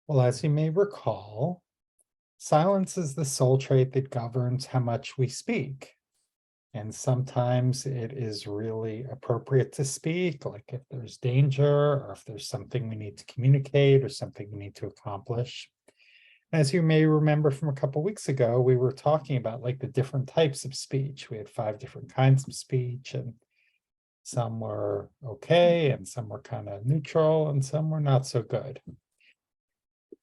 Well, as you may recall, silence is the sole trait that governs how much we speak. And sometimes it is really appropriate to speak, like if there's danger or if there's something we need to communicate or something we need to accomplish. As you may remember from a couple weeks ago, we were talking about like the different types of speech. We had 5 different kinds of speech, and some were okay, and some were kind of neutral, and some were not so good.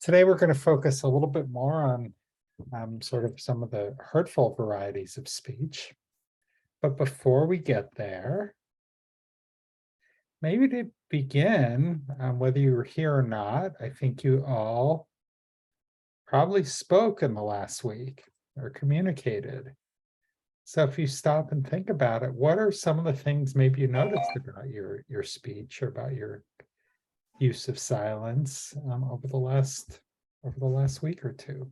Today, we're going to focus a little bit more on sort of some of the hurtful varieties of speech. But before we get there, maybe to begin, whether you were here or not, I think you all probably spoke in the last week or communicated. So if you stop and think about it, what are some of the things maybe you noticed about your speech or about your use of silence over the last week or two?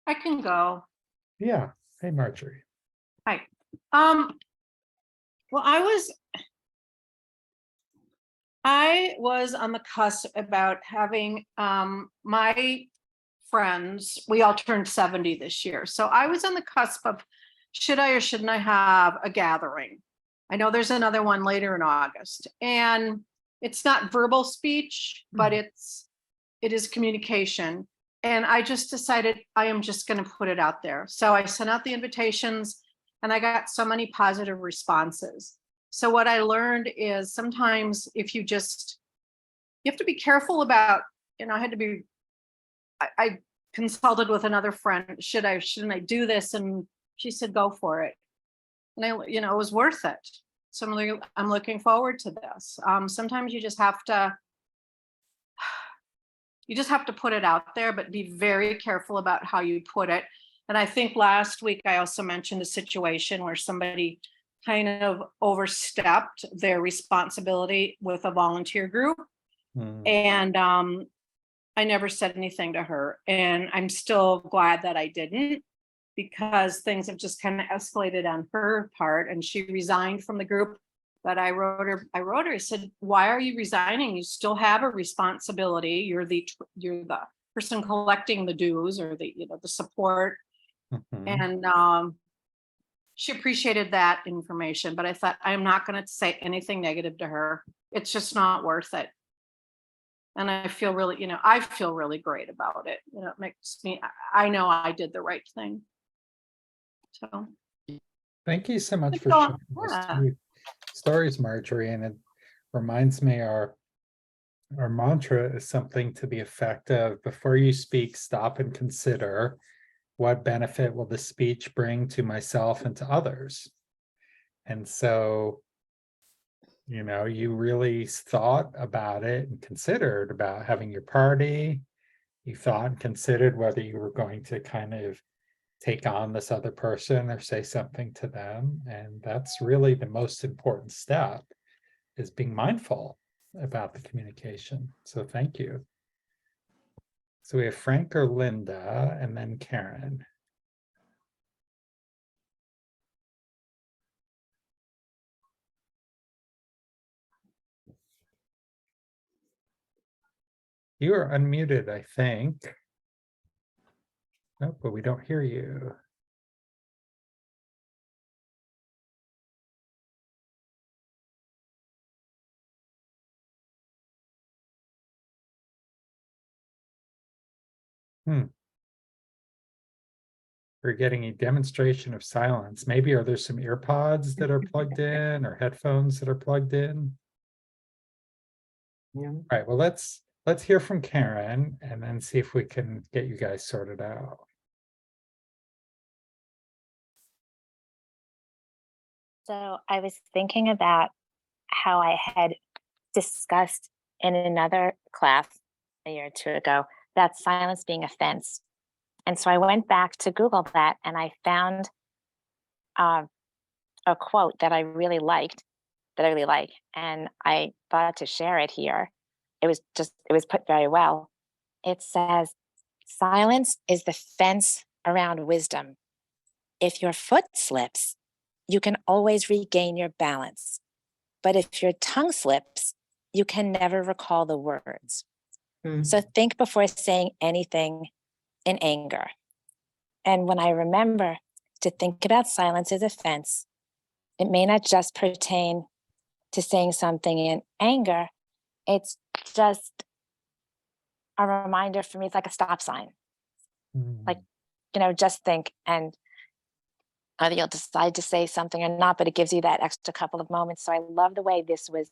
I can go. Yeah. Hey, Marjorie. Hi. Well, I was on the cusp about having my friends, we all turned 70 this year. So I was on the cusp of should I or shouldn't I have a gathering? I know there's another one later in August, and it's not verbal speech, but it is communication. And I just decided I am just going to put it out there. So I sent out the invitations and I got so many positive responses. So what I learned is sometimes if you have to be careful about, I consulted with another friend, shouldn't I do this? And she said, go for it. And it was worth it. So I'm looking forward to this. Sometimes you just have to put it out there, but be very careful about how you put it. And I think last week I also mentioned a situation where somebody kind of overstepped their responsibility with a volunteer group. And I never said anything to her. And I'm still glad that I didn't, because things have just kind of escalated on her part. And she resigned from the group. But I wrote her, I said, why are you resigning? You still have a responsibility. You're the person collecting the dues or the support. And she appreciated that information, but I thought I'm not going to say anything negative to her. It's just not worth it. And I feel really great about it. It makes me, I know I did the right thing. So thank you so much for sharing those stories, Marjorie. And it reminds me our mantra is something to the effect of, before you speak, stop and consider what benefit will the speech bring to myself and to others. And so, you really thought about it and considered about having your party. You thought and considered whether you were going to kind of take on this other person or say something to them. And that's really the most important step, is being mindful about the communication. So thank you. So we have Frank or Linda, and then Karen. You are unmuted, I think. Nope, but we don't hear you. We're getting a demonstration of silence. Maybe are there some ear pods that are plugged in or headphones that are plugged in? Yeah. All right, well, let's hear from Karen and then see if we can get you guys sorted out. So I was thinking about how I had discussed in another class a year or two ago that silence being a fence. And so I went back to Google that, and I found a quote that I really like, and I thought to share it here. It was put very well. It says, silence is the fence around wisdom. if your foot slips, you can always regain your balance. But if your tongue slips, you can never recall the words. So think before saying anything in anger. And when I remember to think about silence as offense, it may not just pertain to saying something in anger. It's just a reminder for me. It's like a stop sign. Like, just think, and either you'll decide to say something or not, but it gives you that extra couple of moments. So I love the way this was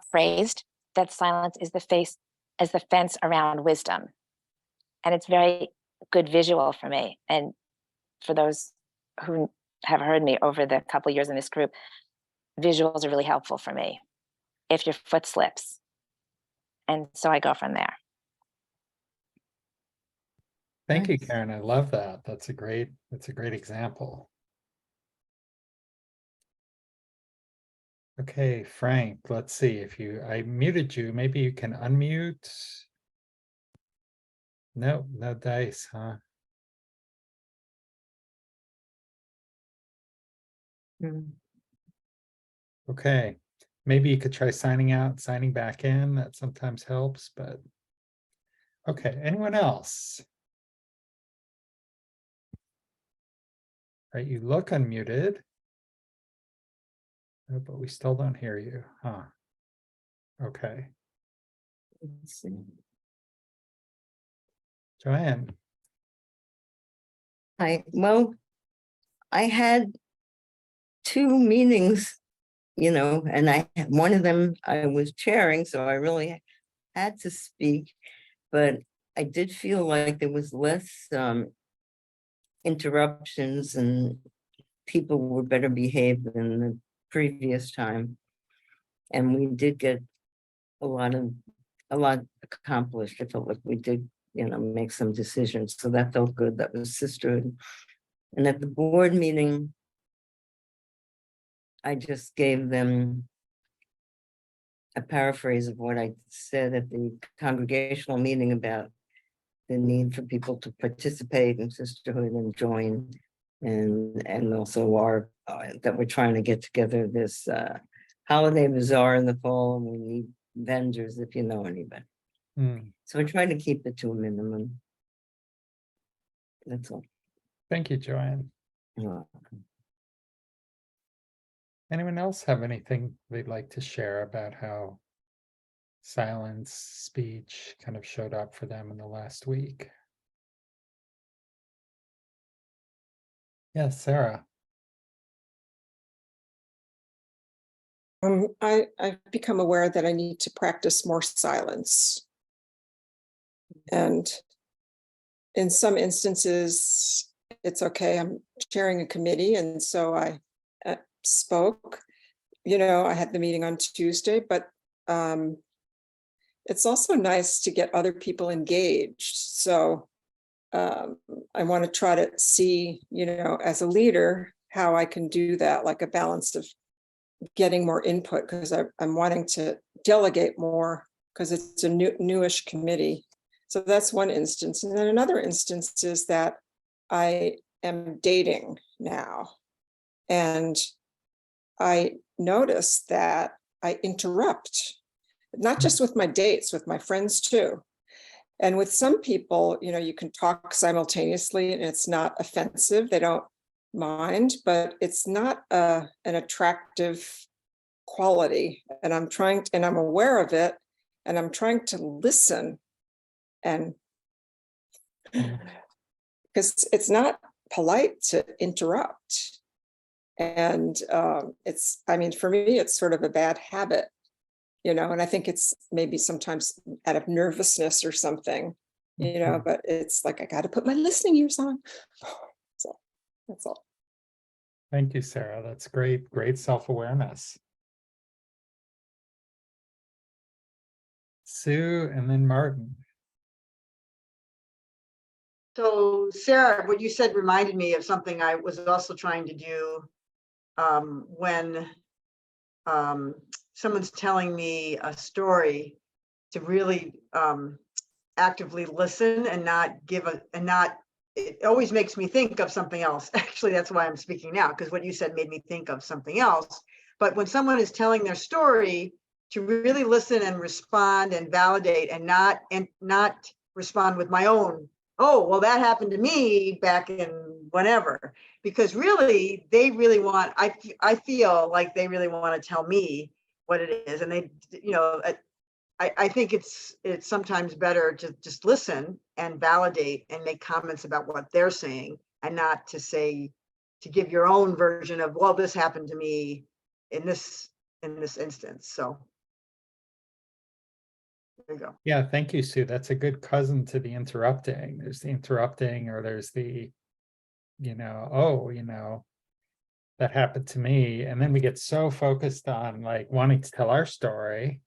phrased, that silence is the fence around wisdom. And it's very good visual for me. And for those who have heard me over the couple of years in this group, visuals are really helpful for me if your foot slips. And so I go from there. Thank you, Karen. I love that. That's a great example. Okay, Frank, let's see if I muted you. Maybe you can unmute. No dice, huh? Okay, maybe you could try signing out, signing back in. That sometimes helps, but okay, anyone else? Right, you look unmuted. Oh, but we still don't hear you, huh? Okay. Let's see. Joanne. Hi, well, I had 2 meetings, and one of them I was chairing, so I really had to speak, but I did feel like there was less interruptions and people were better behaved than the previous time. And we did get a lot accomplished. I felt like we did, make some decisions. So that felt good. That was sisterhood. And at the board meeting, I just gave them a paraphrase of what I said at the congregational meeting about the need for people to participate in sisterhood and join, and also that we're trying to get together this holiday bazaar in the fall, and we need vendors if you know anybody. So we're trying to keep it to a minimum. That's all. Thank you, Joanne. You're welcome. Anyone else have anything they'd like to share about how silence, speech kind of showed up for them in the last week? Yes, Sarah. I've become aware that I need to practice more silence. And in some instances, it's okay. I'm chairing a committee, and so I spoke. I had the meeting on Tuesday, but it's also nice to get other people engaged. So I want to try to see, as a leader, how I can do that, like a balance of getting more input, because I'm wanting to delegate more because it's a newish committee. So that's one instance. And then another instance is that I am dating now. And I notice that I interrupt, not just with my dates, with my friends too. And with some people, you can talk simultaneously and it's not offensive. They don't mind, but it's not an attractive quality. And I'm aware of it, and I'm trying to listen, and because it's not polite to interrupt. And for me, it's sort of a bad habit, and I think it's maybe sometimes out of nervousness or something, but it's like, I got to put my listening ears on. So that's all. Thank you, Sarah. That's great self-awareness. Sue and then Martin. So Sarah, what you said reminded me of something I was also trying to do when someone's telling me a story, to really actively listen and not it always makes me think of something else. Actually, that's why I'm speaking now, because what you said made me think of something else. But when someone is telling their story, to really listen and respond and validate, and not respond with my own, oh, well, that happened to me back in whenever, because really, they really want, I feel like they really want to tell me what it is. And they, I think it's sometimes better to just listen and validate and make comments about what they're saying, and not to say, to give your own version of, well, this happened to me in this instance. So there you go. Yeah, thank you, Sue. That's a good cousin to the interrupting. There's the interrupting, or there's the, that happened to me. And then we get so focused on like wanting to tell our story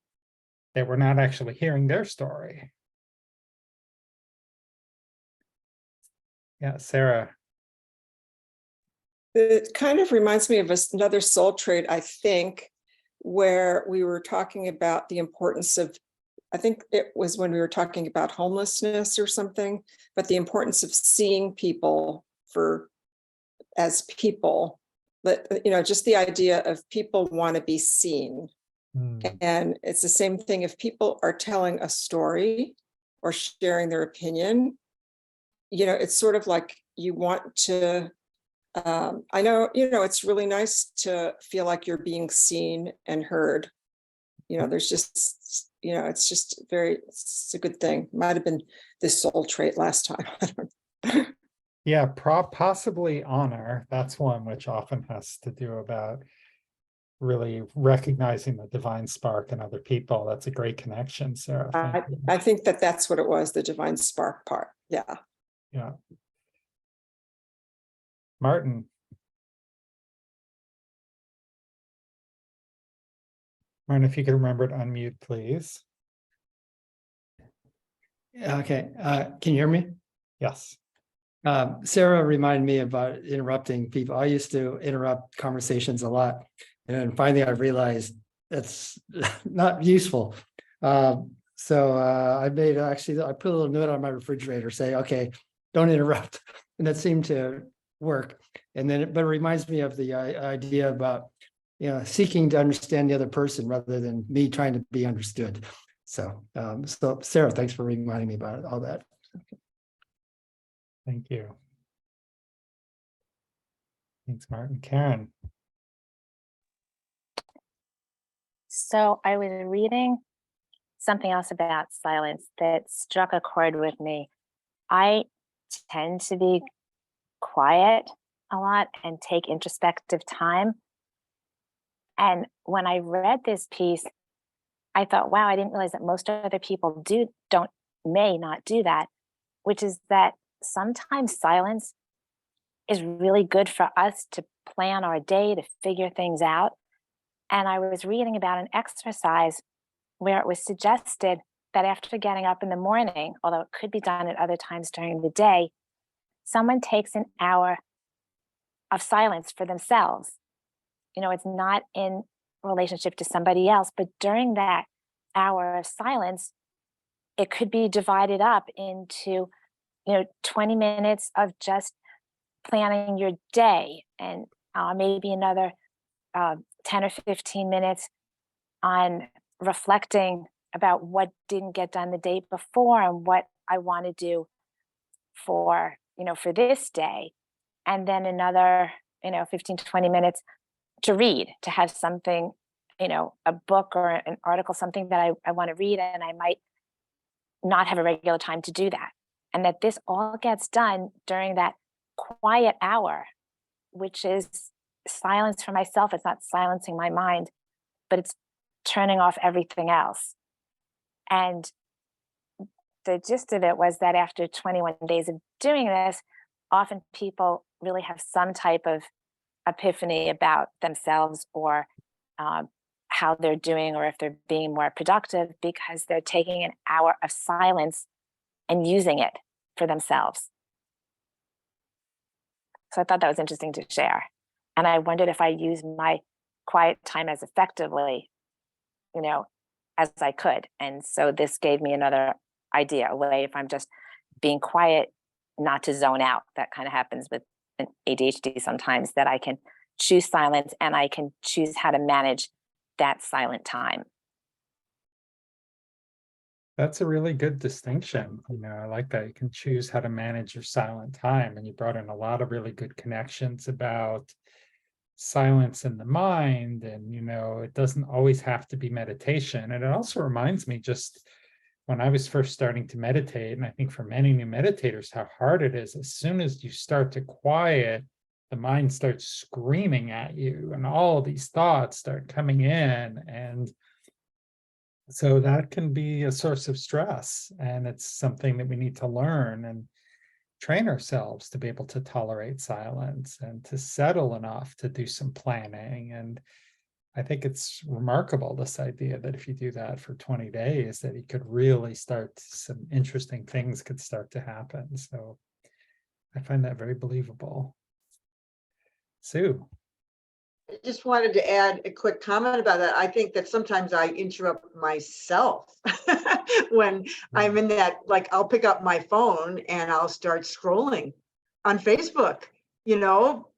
that we're not actually hearing their story. Yeah, Sarah. It kind of reminds me of another soul trait, I think, where we were talking about the importance of, I think it was when we were talking about homelessness or something, but the importance of seeing people as people. But, just the idea of people want to be seen. And it's the same thing if people are telling a story or sharing their opinion, it's sort of like you want to, I know, it's really nice to feel like you're being seen and heard. There's just, it's a good thing. Might have been this soul trait last time. I don't know. Yeah, possibly honor. That's one which often has to do about really recognizing the divine spark in other people. That's a great connection, Sarah. Thank you. I think that's what it was, the divine spark part. Yeah. Yeah. Martin. Martin, if you could remember to unmute, please. Okay, can you hear me? Yes. Sarah reminded me about interrupting people. I used to interrupt conversations a lot. And finally I realized that's not useful. So I put a little note on my refrigerator, say, okay, don't interrupt. And that seemed to work. And then, but it reminds me of the idea about, seeking to understand the other person rather than me trying to be understood. So, so Sarah, thanks for reminding me about all that. Thank you. Thanks, Martin. Karen. So I was reading something else about silence that struck a chord with me. I tend to be quiet a lot and take introspective time. And when I read this piece, I thought, wow, I didn't realize that most other people may not do that, which is that sometimes silence is really good for us to plan our day, to figure things out. And I was reading about an exercise where it was suggested that after getting up in the morning, although it could be done at other times during the day, someone takes an hour of silence for themselves. It's not in relationship to somebody else, but during that hour of silence, it could be divided up into, 20 minutes of just planning your day, and maybe another 10 or 15 minutes on reflecting about what didn't get done the day before and what I want to do for this day. And then another, 15 to 20 minutes to read, to have something, a book or an article, something that I want to read, and I might not have a regular time to do that. And that this all gets done during that quiet hour, which is silence for myself. It's not silencing my mind, but it's turning off everything else. And the gist of it was that after 21 days of doing this, often people really have some type of epiphany about themselves, or how they're doing, or if they're being more productive, because they're taking an hour of silence and using it for themselves. So I thought that was interesting to share. And I wondered if I use my quiet time as effectively, as I could. And so this gave me another idea, a way, if I'm just being quiet not to zone out. That kind of happens with an ADHD sometimes, that I can choose silence and I can choose how to manage that silent time. That's a really good distinction. I like that. You can choose how to manage your silent time. And you brought in a lot of really good connections about silence in the mind. And, it doesn't always have to be meditation. And it also reminds me, just when I was first starting to meditate, and I think for many new meditators, how hard it is. As soon as you start to quiet, the mind starts screaming at you and all these thoughts start coming in. And so that can be a source of stress, and it's something that we need to learn and train ourselves to be able to tolerate silence and to settle enough to do some planning. And I think it's remarkable, this idea that if you do that for 20 days, that you could really start, some interesting things could start to happen. So I find that very believable. Sue. I just wanted to add a quick comment about that. I think that sometimes I interrupt myself when I'm in that, like, I'll pick up my phone and I'll start scrolling on Facebook,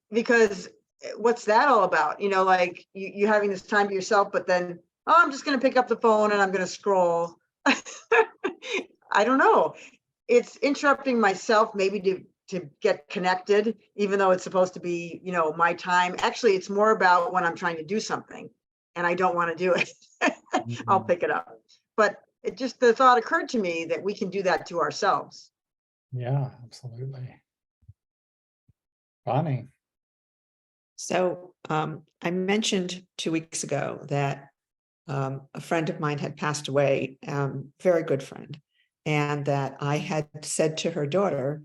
because what's that all about? Like you having this time to yourself, but then, oh, I'm just going to pick up the phone and I'm going to scroll. I don't know. It's interrupting myself, maybe to get connected, even though it's supposed to be, my time. Actually, it's more about when I'm trying to do something and I don't want to do it. I'll pick it up. But the thought occurred to me that we can do that to ourselves. Yeah, absolutely. Bonnie. So I mentioned 2 weeks ago that a friend of mine had passed away, very good friend, and that I had said to her daughter,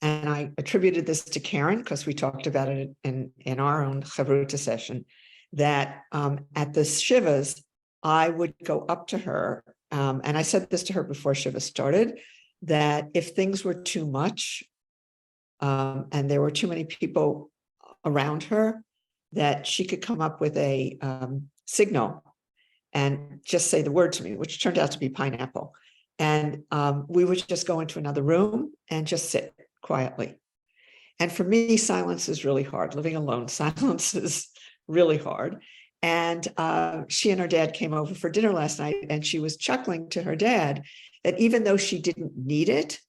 and I attributed this to Karen because we talked about it in our own Chavruta session, that at the Shivas, I would go up to her, and I said this to her before Shiva started, that if things were too much and there were too many people around her, that she could come up with a signal and just say the word to me, which turned out to be pineapple. And we would just go into another room and just sit quietly. And for me, silence is really hard. Living alone, silence is really hard. And she and her dad came over for dinner last night, and she was chuckling to her dad that even though she didn't need it,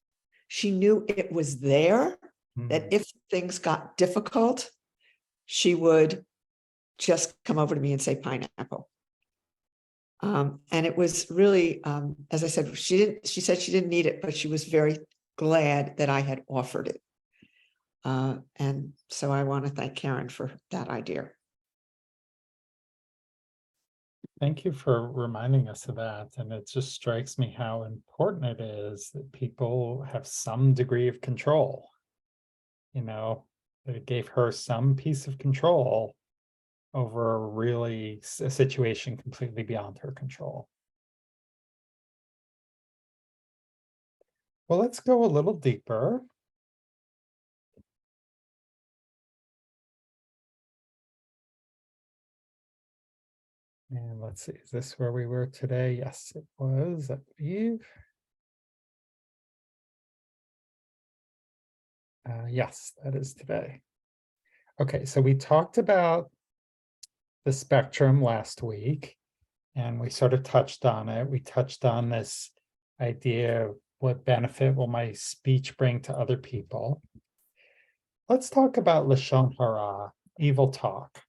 she knew it was there, that if things got difficult, she would just come over to me and say pineapple. And it was really, as I said, she said she didn't need it, but she was very glad that I had offered it. And so I want to thank Karen for that idea. Thank you for reminding us of that. And it just strikes me how important it is that people have some degree of control. That it gave her some piece of control over really a situation completely beyond her control. Well, let's go a little deeper. And let's see, is this where we were today? Yes, it was, I believe. Yes, that is today. Okay, so we talked about the spectrum last week, and we sort of touched on it. We touched on this idea of what benefit will my speech bring to other people. Let's talk about Lashon Hara, evil talk.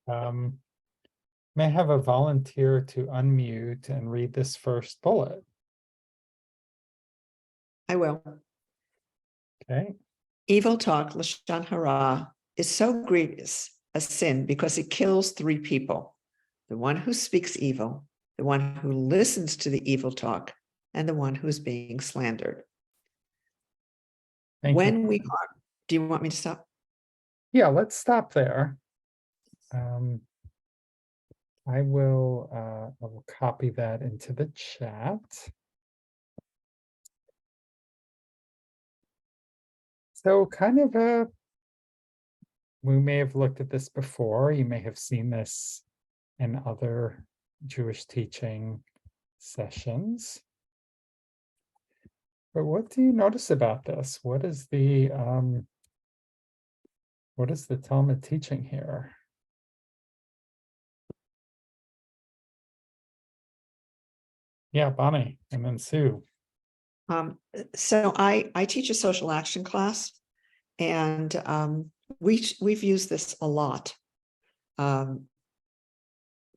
May I have a volunteer to unmute and read this first bullet? I will. Okay. Evil talk, Lashon Hara, is so grievous a sin because it kills 3 people: the one who speaks evil, the one who listens to the evil talk, and the one who's being slandered. Thank you. Do you want me to stop? Yeah, let's stop there. I will copy that into the chat. So kind of we may have looked at this before. You may have seen this in other Jewish teaching sessions. But what do you notice about this? What is the Talmud teaching here? Yeah, Bonnie, and then Sue. So I teach a social action class, and we've used this a lot.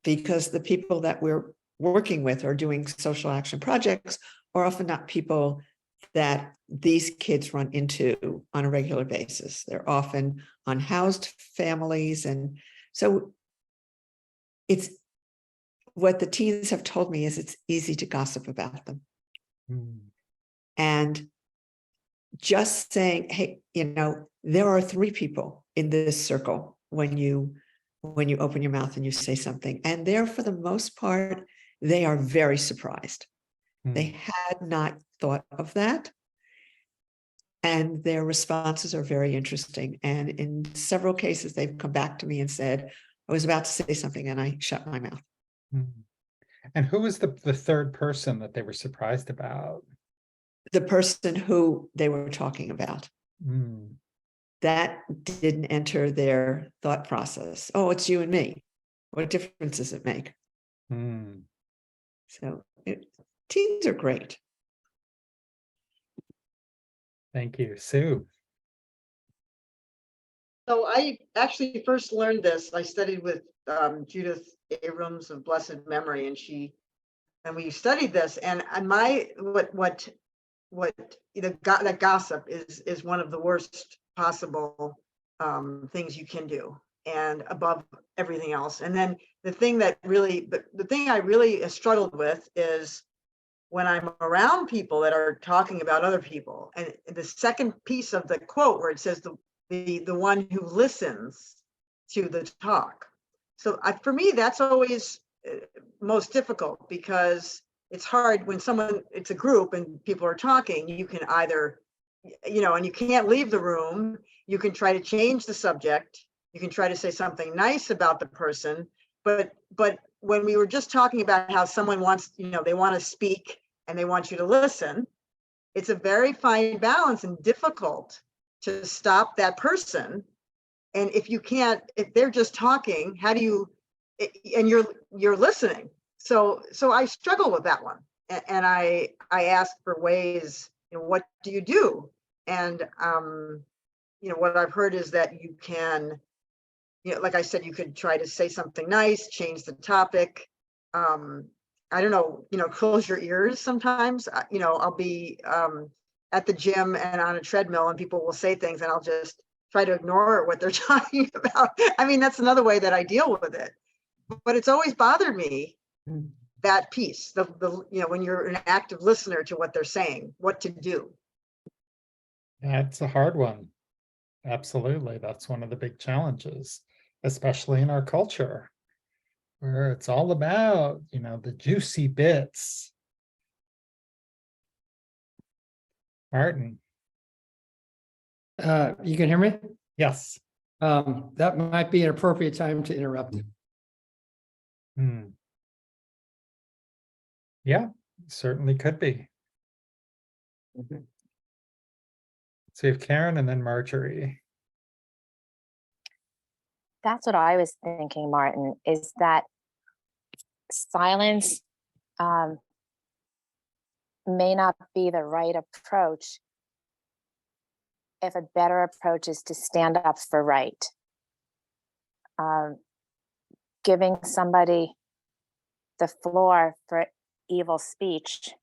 Because the people that we're working with or doing social action projects are often not people that these kids run into on a regular basis. They're often unhoused families. And so it's what the teens have told me is it's easy to gossip about them. And just saying, hey, there are 3 people in this circle when you open your mouth and you say something, and they're, for the most part, they are very surprised. They had not thought of that. And their responses are very interesting. And in several cases, they've come back to me and said, I was about to say something and I shut my mouth. And who was the third person that they were surprised about? The person who they were talking about. That didn't enter their thought process. Oh, it's you and me. What difference does it make? So teens are great. Thank you. Sue. So I actually first learned this. I studied with Judith Abrams of blessed memory, and we studied this. And that gossip is one of the worst possible things you can do, and above everything else. And then the thing I really struggled with is when I'm around people that are talking about other people, and the second piece of the quote where it says the one who listens to the talk. So for me, that's always most difficult, because it's hard when it's a group and people are talking, you can either, and you can't leave the room, you can try to change the subject, you can try to say something nice about the person, but when we were just talking about how someone wants, they want to speak and they want you to listen, it's a very fine balance and difficult to stop that person. And if they're just talking, how do you, and you're listening. So I struggle with that one. And I ask for ways, what do you do? And, what I've heard is that you can, like I said, you could try to say something nice, change the topic. I don't know, close your ears sometimes. I'll be at the gym and on a treadmill and people will say things and I'll just try to ignore what they're talking about. I mean, that's another way that I deal with it. But it's always bothered me, that piece, when you're an active listener to what they're saying, what to do. That's a hard one. Absolutely. That's one of the big challenges, especially in our culture, where it's all about, the juicy bits. Martin. You can hear me? Yes. That might be an appropriate time to interrupt. Yeah, certainly could be. So you have Karen and then Marjorie. That's what I was thinking, Martin, is that silence may not be the right approach if a better approach is to stand up for right. Giving somebody the floor for evil speech,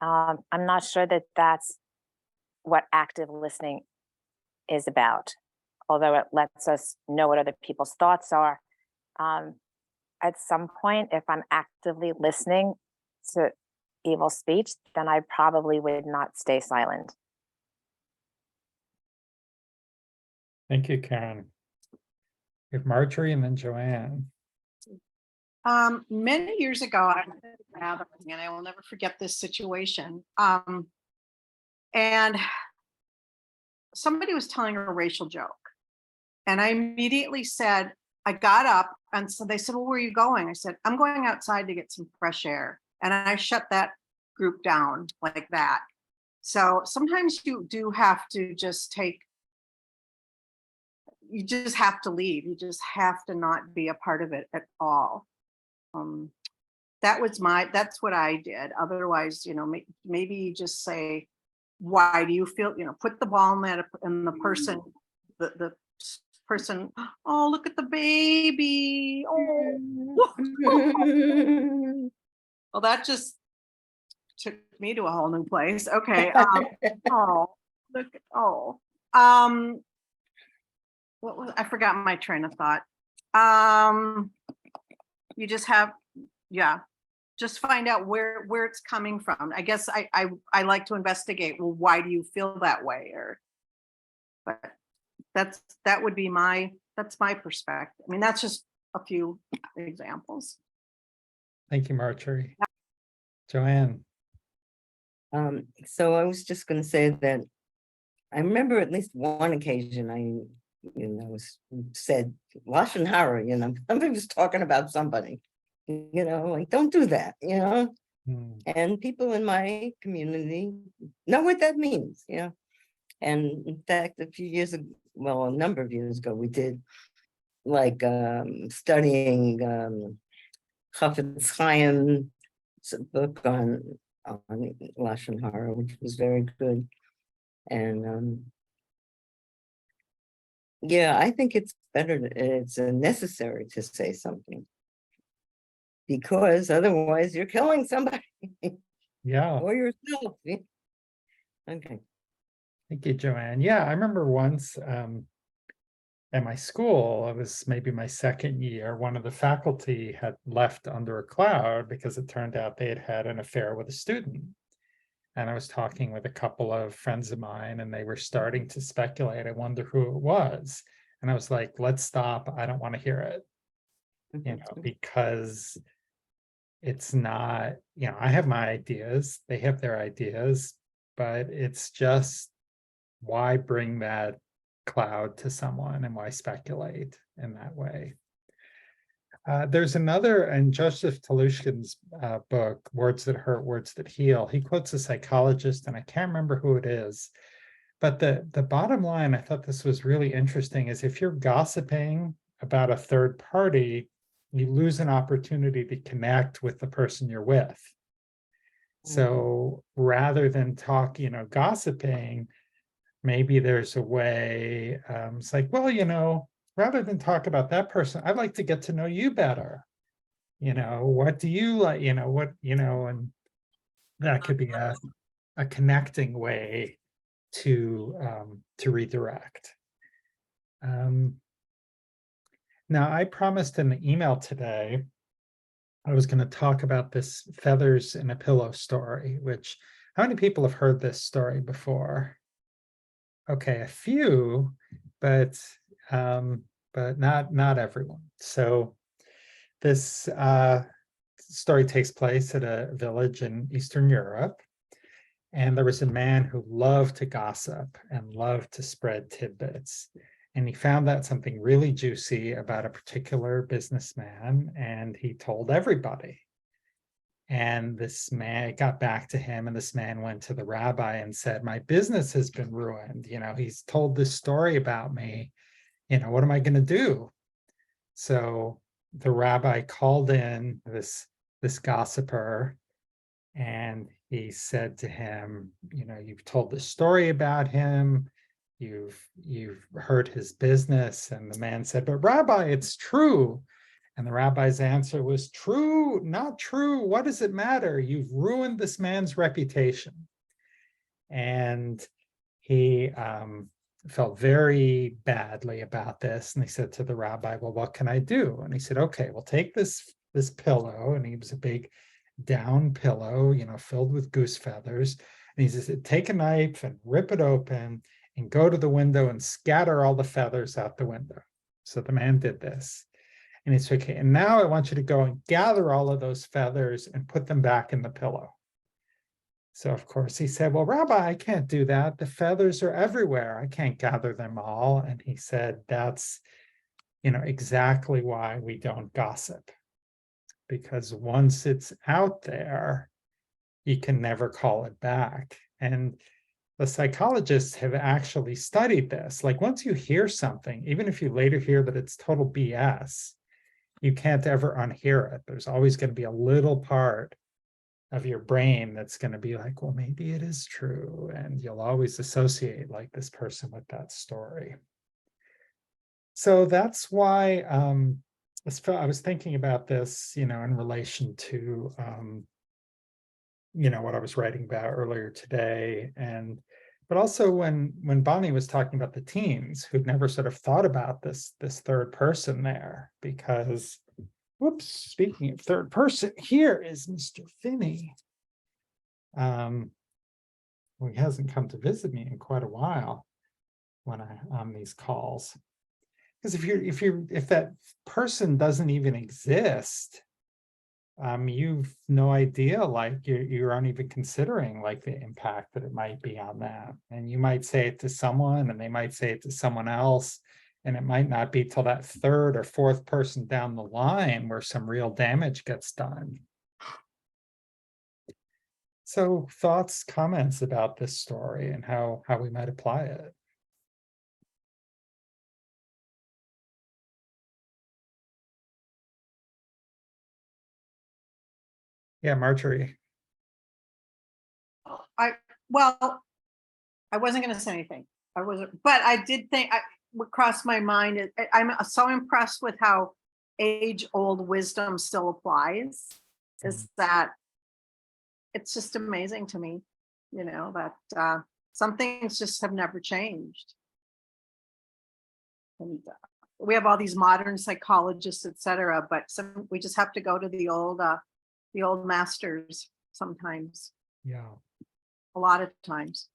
I'm not sure that that's what active listening is about, although it lets us know what other people's thoughts are. At some point, if I'm actively listening to evil speech, then I probably would not stay silent. Thank you, Karen. We have Marjorie and then Joanne. Many years ago, I was gathering, and I will never forget this situation. And somebody was telling a racial joke, and I immediately said, I got up, and so they said, well, where are you going? I said, I'm going outside to get some fresh air. And I shut that group down like that. So sometimes you do have to just you just have to leave. You just have to not be a part of it at all. That's what I did. Otherwise, maybe you just say, why do you feel, put the ball in the person, the person, oh, look at the baby. Oh, well, that just took me to a whole new place. Okay. Oh, look, I forgot my train of thought. You just have, just find out where it's coming from. I guess I like to investigate. Well, why do you feel that way? But that would be that's my perspective. I mean, that's just a few examples. Thank you, Marjorie. Joanne. So I was just gonna say that I remember at least one occasion said Lashon Hara, somebody was talking about somebody, like, don't do that, and people in my community know what that means, and in fact, a number of years ago, we did like studying Chafetz Chaim's book on Lashon Hara, which was very good. And I think it's necessary to say something, because otherwise you're killing somebody. Yeah. Or yourself. Okay. Thank you, Joanne. Yeah, I remember once at my school, it was maybe my second year, one of the faculty had left under a cloud because it turned out they had had an affair with a student. And I was talking with a couple of friends of mine, and they were starting to speculate. I wonder who it was. And I was like, let's stop. I don't want to hear it, because it's not, I have my ideas, they have their ideas, but it's just, why bring that cloud to someone and why speculate in that way? There's another, in Joseph Telushkin's book, Words That Hurt, Words That Heal, he quotes a psychologist, and I can't remember who it is, but the bottom line, I thought this was really interesting, is if you're gossiping about a third party, you lose an opportunity to connect with the person you're with. So rather than gossiping, maybe there's a way, it's like, well, rather than talk about that person, I'd like to get to know you better. What do you like, and that could be a connecting way to redirect. Now, I promised in the email today, I was going to talk about this feathers in a pillow story, which, how many people have heard this story before? Okay, a few, but not everyone. So this story takes place at a village in Eastern Europe, and there was a man who loved to gossip and loved to spread tidbits. And he found out something really juicy about a particular businessman, and he told everybody. And this man got back to him, and this man went to the rabbi and said, my business has been ruined. He's told this story about me. What am I going to do? So the rabbi called in this gossiper, and he said to him, you've told this story about him. You've hurt his business. And the man said, but Rabbi, it's true. And the rabbi's answer was, true, not true. What does it matter? You've ruined this man's reputation. And he felt very badly about this. And he said to the rabbi, well, what can I do? And he said, okay, well, take this pillow. And he was a big down pillow, filled with goose feathers. And he said, take a knife and rip it open and go to the window and scatter all the feathers out the window. So the man did this. And he said, okay, and now I want you to go and gather all of those feathers and put them back in the pillow. So of course he said, well, Rabbi, I can't do that. The feathers are everywhere. I can't gather them all. And he said, that's, exactly why we don't gossip. Because once it's out there, you can never call it back. And the psychologists have actually studied this. Like once you hear something, even if you later hear that it's total BS, you can't ever unhear it. There's always going to be a little part of your brain that's going to be like, well, maybe it is true. And you'll always associate like this person with that story. So that's why I was thinking about this, in relation to, what I was writing about earlier today. But also when Bonnie was talking about the teens who'd never sort of thought about this third person there, because, whoops, speaking of third person, here is Mr. Finney. He hasn't come to visit me in quite a while when I'm on these calls. Because if that person doesn't even exist, you've no idea, like you aren't even considering like the impact that it might be on them. And you might say it to someone and they might say it to someone else. And it might not be till that third or fourth person down the line where some real damage gets done. So thoughts, comments about this story and how we might apply it. Yeah, Marjorie. Well, I wasn't going to say anything. I wasn't, but I did think what crossed my mind. I'm so impressed with how age-old wisdom still applies. Is that it's just amazing to me, that some things just have never changed. And we have all these modern psychologists, etc., but we just have to go to the old masters sometimes. Yeah. A lot of times.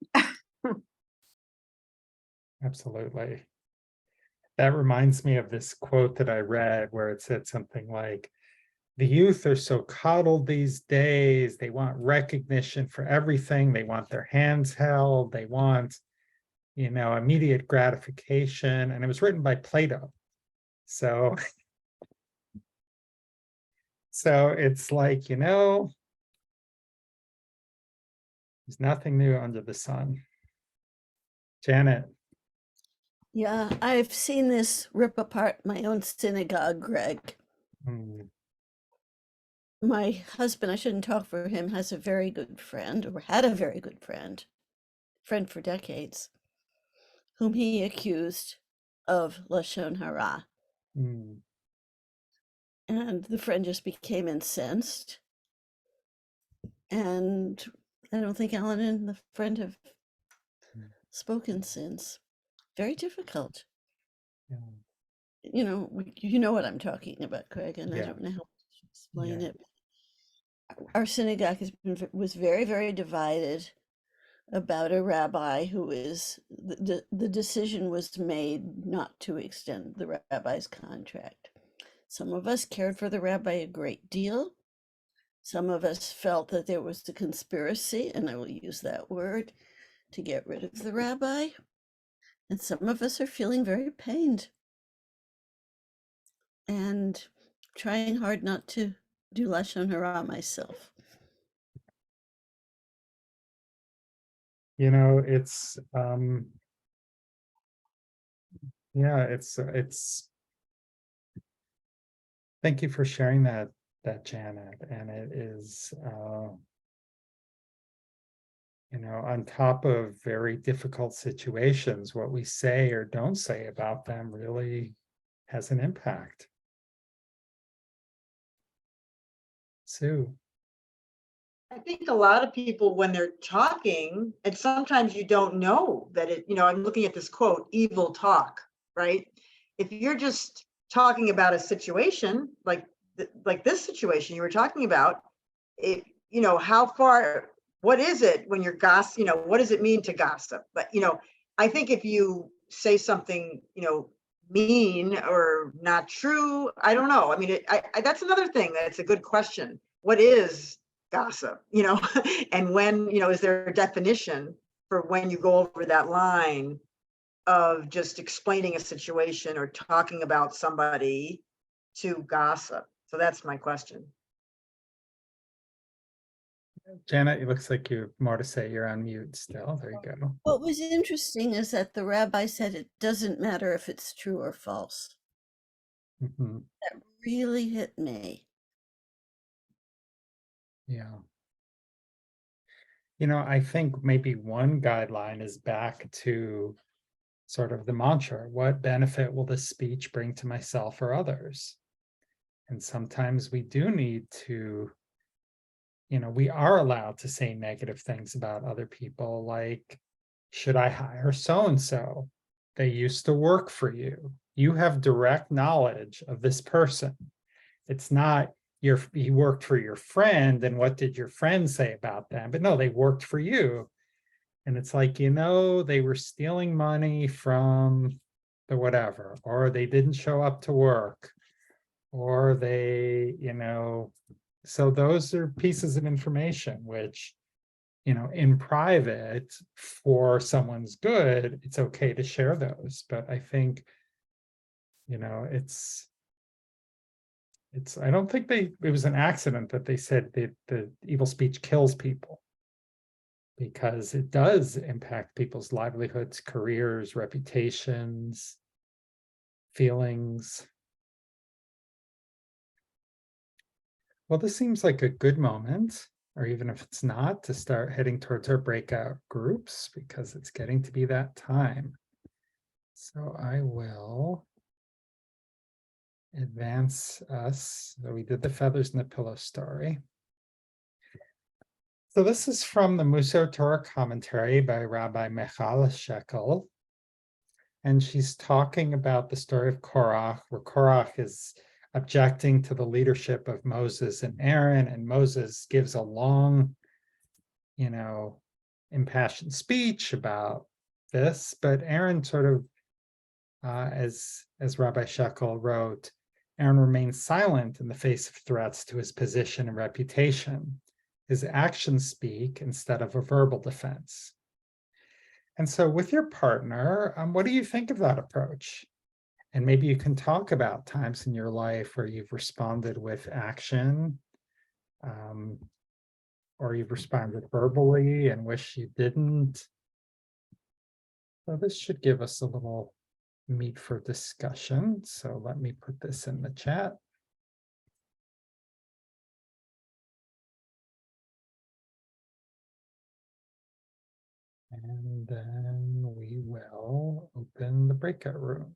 Absolutely. That reminds me of this quote that I read where it said something like, the youth are so coddled these days. They want recognition for everything. They want their hands held. They want, immediate gratification. And it was written by Plato. So it's like, there's nothing new under the sun. Janet. Yeah, I've seen this rip apart my own synagogue, Greg. My husband, I shouldn't talk for him, has a very good friend, or had a very good friend for decades, whom he accused of Lashon Hara. And the friend just became incensed. And I don't think Alan and the friend have spoken since. Very difficult. Yeah. You know what I'm talking about, Craig, and Yeah. I don't know how to explain it. Our synagogue was very, very divided about a rabbi who is the decision was made not to extend the rabbi's contract. Some of us cared for the rabbi a great deal. Some of us felt that there was a conspiracy, and I will use that word, to get rid of the rabbi. And some of us are feeling very pained and trying hard not to do Lashon Hara myself. It's it's thank you for sharing that Janet. And it is on top of very difficult situations, what we say or don't say about them really has an impact. Sue. I think a lot of people, when they're talking, and sometimes you don't know that I'm looking at this quote, evil talk, right? If you're just talking about a situation like this situation you were talking about, how far, what is it when you're gossip, what does it mean to gossip? But, I think if you say something, mean or not true, I don't know. I mean, that's another thing. That's a good question. What is gossip, and when, is there a definition for when you go over that line of just explaining a situation or talking about somebody to gossip? So that's my question. Janet, it looks like you have more to say. You're on mute still. There you go. What was interesting is that the rabbi said it doesn't matter if it's true or false. Mhm. That really hit me. Yeah. You know, I think maybe one guideline is back to sort of the mantra, what benefit will this speech bring to myself or others? And sometimes we do need to, you know, we are allowed to say negative things about other people, like, should I hire so-and-so? They used to work for you. You have direct knowledge of this person. It's not you worked for your friend, and what did your friend say about them? But no, they worked for you. And it's like, you know, they were stealing money from the whatever, or they didn't show up to work, or they, you know, so those are pieces of information which, you know, in private for someone's good, it's okay to share those. But I think, you know, it's, I don't think it was an accident that they said that the evil speech kills people, because it does impact people's livelihoods, careers, reputations, feelings. Well, this seems like a good moment, or even if it's not, to start heading towards our breakout groups, because it's getting to be that time. So I will advance us. So we did the feathers and the pillow story. So this is from the Mussar Torah commentary by Rabbi Michal Shekel. And she's talking about the story of Korach, where Korach is objecting to the leadership of Moses and Aaron, and Moses gives a long, you know, impassioned speech about this, but Aaron sort of, as Rabbi Shekel wrote, Aaron remains silent in the face of threats to his position and reputation. His actions speak instead of a verbal defense. And so with your partner, what do you think of that approach? And maybe you can talk about times in your life where you've responded with action, or you've responded verbally and wish you didn't. So this should give us a little meat for discussion. So let me put this in the chat. And then we will open the breakout rooms.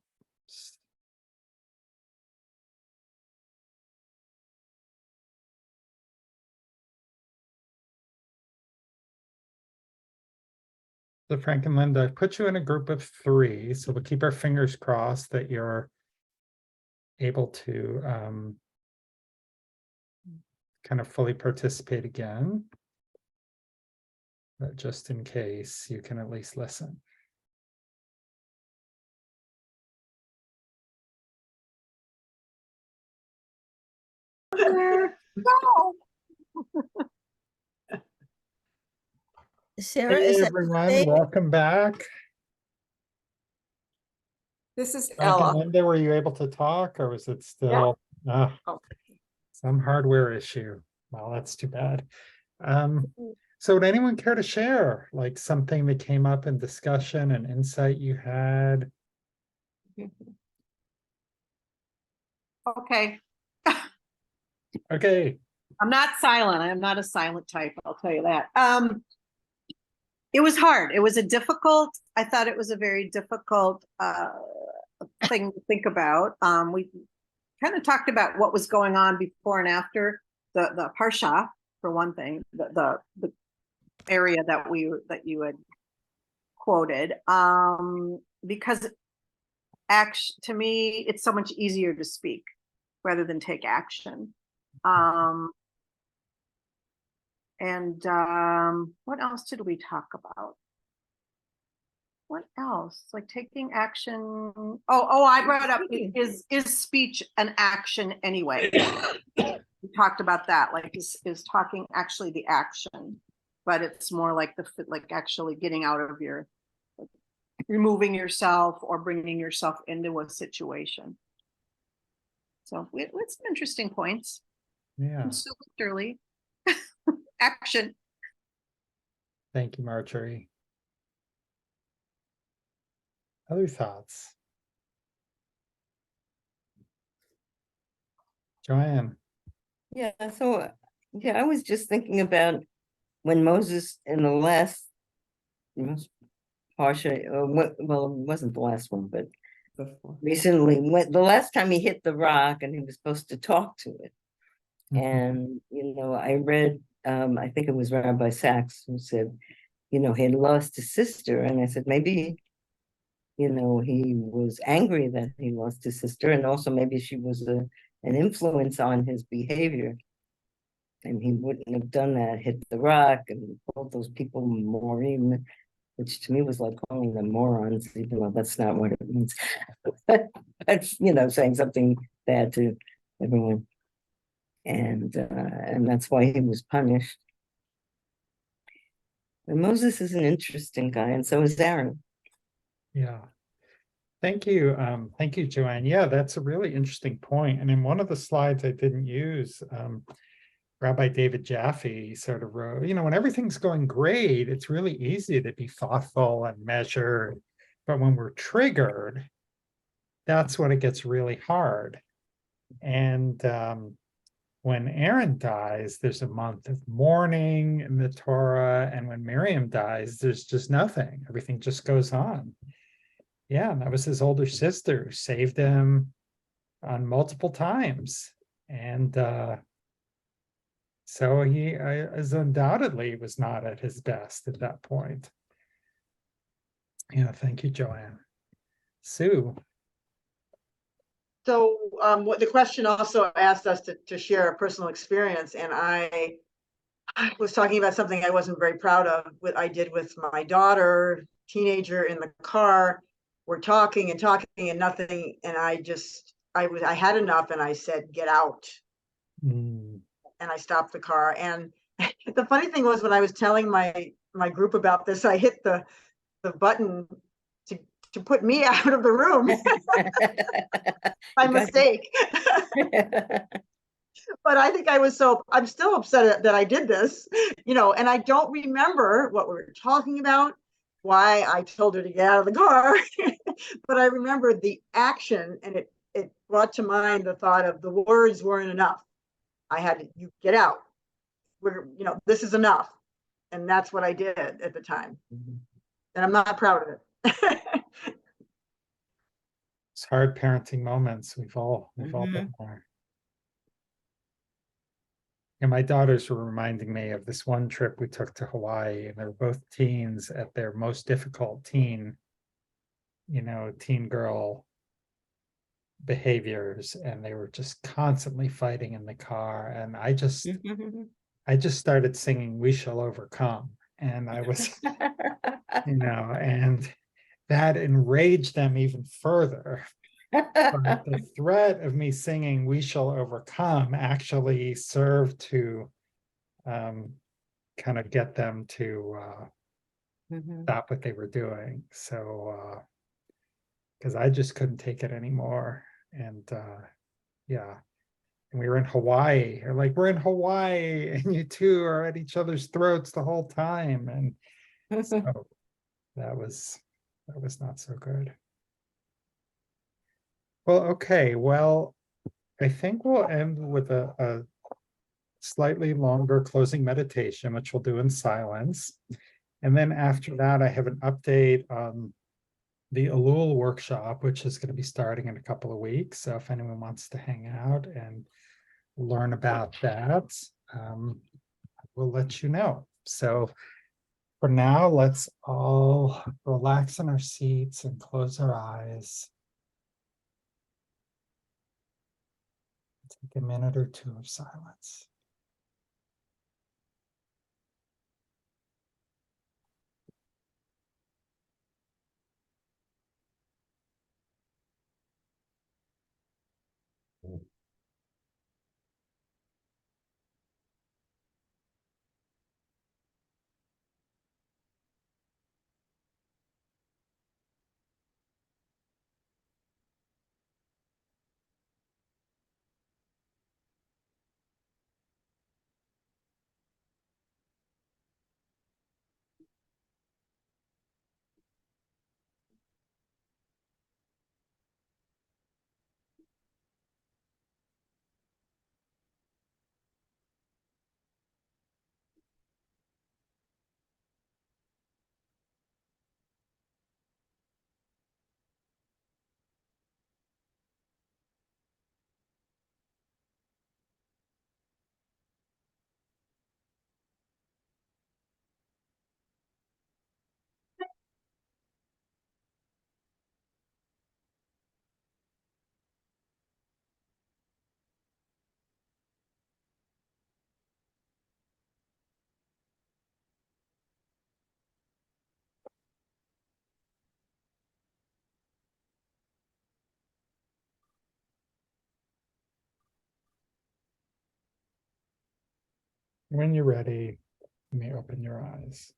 So Frank and Linda, I put you in a group of 3, so we'll keep our fingers crossed that you're able to kind of fully participate again. But just in case, you can at least listen. No. Sarah, Hey is that everyone, today? welcome back. This is Frank and Ella. Linda, were you able to talk, or was it still Oh. some hardware issue? Well, that's too bad. So would anyone care to share, like, something that came up in discussion, an insight you had? Okay, Okay, I'm not silent. I am not a silent type, I'll tell you that. It was hard. It was I thought it was a very difficult thing to think about. We kind of talked about what was going on before and after the parsha, for one thing, the area that you had quoted, because to me, it's so much easier to speak rather than take action. And what else did we talk about? What else? Like taking action. Oh, I brought up, is speech an action anyway? We talked about that, like is talking actually the action, but it's more like like actually getting out of your, like, removing yourself or bringing yourself into a situation. So we had some interesting points. yeah. I'm still early. Action. Thank you, Marjorie. Other thoughts? Joanne? Yeah, so, yeah, I was just thinking about when Moses in the last Parsha, well, it wasn't the last one, but Before. recently, when the last time he hit the rock and he was supposed to talk to it. Mhm. And, I read, I think it was Rabbi Sachs who said, he had lost his sister. And I said, maybe, he was angry that he lost his sister. And also maybe she was an influence on his behavior. And he wouldn't have done that, hit the rock and called those people Morim, which to me was like calling them morons, even though that's not what it means. But, saying something bad to everyone. And that's why he was punished. And Moses is an interesting guy, and so is Aaron. Yeah. Thank you. Thank you, Joanne. Yeah, that's a really interesting point. And in one of the slides I didn't use, Rabbi David Jaffe sort of wrote, when everything's going great, it's really easy to be thoughtful and measured. But when we're triggered, that's when it gets really hard. And when Aaron dies, there's a month of mourning in the Torah. And when Miriam dies, there's just nothing. Everything just goes on. Yeah, and that was his older sister who saved him on multiple times. And so he is undoubtedly was not at his best at that point. Yeah, thank you, Joanne. Sue. So what the question also asked us to share a personal experience, and I was talking about something I wasn't very proud of, what I did with my daughter, teenager, in the car. We're talking and nothing, and I had enough, and I said, "Get out." Mm. And I stopped the car. And the funny thing was, when I was telling my group about this, I hit the button to put me out of the room by mistake. But I think I'm still upset that I did this, and I don't remember what we were talking about, why I told her to get out of the car, but I remember the action, and it brought to mind the thought of the words weren't enough. I had to, you get out. This is enough. And that's what I did at the time. And I'm not proud of it. It's hard parenting moments. We've all been there. And my daughters were reminding me of this one trip we took to Hawaii, and they were both teens at their most difficult teen girl behaviors, and they were just constantly fighting in the car. And I just started singing "We Shall Overcome," and I was, and that enraged them even further. But the threat of me singing "We Shall Overcome" actually served to kind of get them to stop what they were doing. So because I just couldn't take it anymore. And yeah. And we were in Hawaii. Or like, we're in Hawaii and you two are at each other's throats the whole time. And so that was not so good. Well, okay. Well, I think we'll end with a slightly longer closing meditation, which we'll do in silence. And then after that, I have an update on the Elul workshop, which is going to be starting in a couple of weeks. So if anyone wants to hang out and learn about that, we'll let you know. So for now, let's all relax in our seats and close our eyes. Take a minute or two of silence. When you're ready, you may open your eyes.